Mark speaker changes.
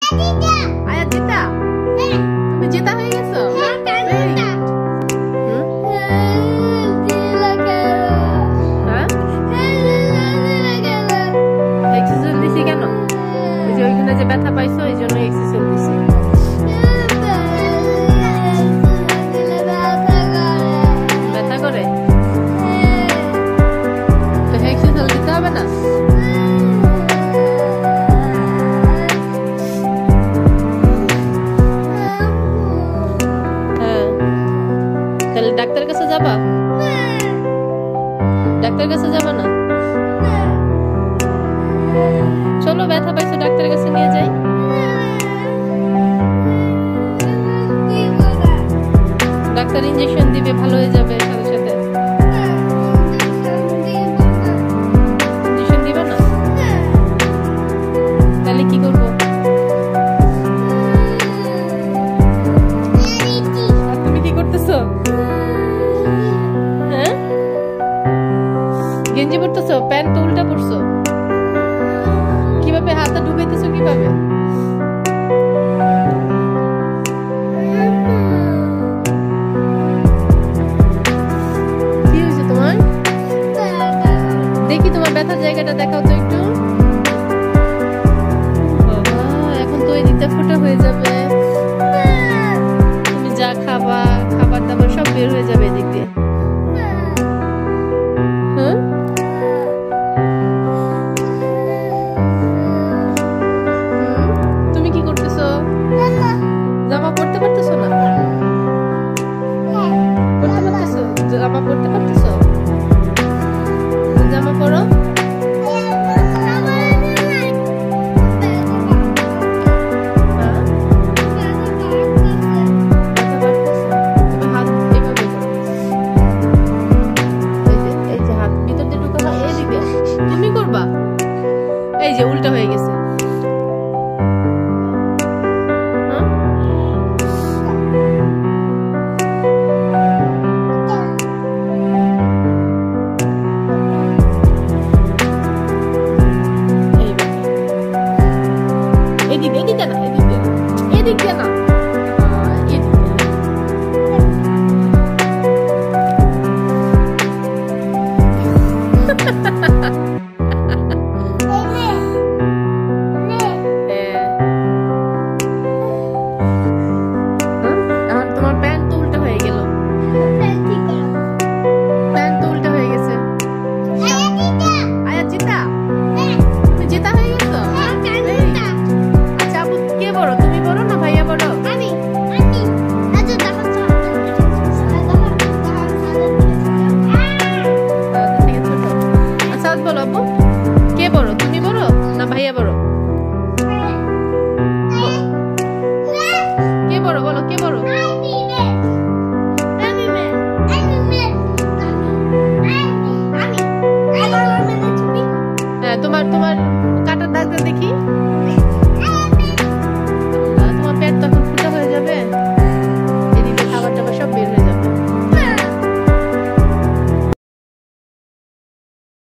Speaker 1: আয়াত জিতা? তুমি জেতা হয়ে গেছো? এক্সারসাইজ দিছি কেন? ওই যে ওইখানে যে ব্যথা পাইছো এই জন্য এক্সারসাইজ দিছি। ব্যথা করে? তো এক্সারসাইজ দিতে হবে না? তাহলে ডাক্তারের কাছে যাবা? ডাক্তারের কাছে যাবা না? চলো, ব্যথা পাইছো, ডাক্তারের কাছে নিয়ে যাই। ডাক্তার ইনজেকশন দিবে, ভালো হয়ে যাবে সাথে সাথে। ইনজেকশন দিবে না? তাহলে কি করবো? আর তুমি কি করতেছো? হ্যাঁ, গেঞ্জি পরতেছো, প্যান্ট তো উল্টা পরছো। কিভাবে হাতটা ঢুকাইতেছো? কিভাবে? কি হয়েছে তোমার? দেখি তোমার ব্যথার জায়গাটা দেখাও তো একটু। বাবা, এখন তো এদিকটা ফোঁটা হয়ে যাবে। তুমি যা খাবা, খাবার দাবার সব বের হয়ে যাবে এদিক দিয়ে। হ্যাঁ, তুমি কি করতেছো? জামা পরতে পারতেছো না? পরতে পারতেছো? জামা পরতে পারতেছো? জামা পরো। তুমি করবা? এই যে উল্টা হয়ে গেছে। এদিকে না, এদিকে না। তোমার প্যান্ট তো উল্টা হয়ে গেল। প্যান্ট তো উল্টা হয়ে গেছে। আয়াত জিতা? তুমি জেতা হয়ে গেছো? আচ্ছা আপু, কে বড়? তুমি বড় না ভাইয়া বড়? আচ্ছা বলো আপু, কে বড়? তুমি বড় না ভাইয়া বড়?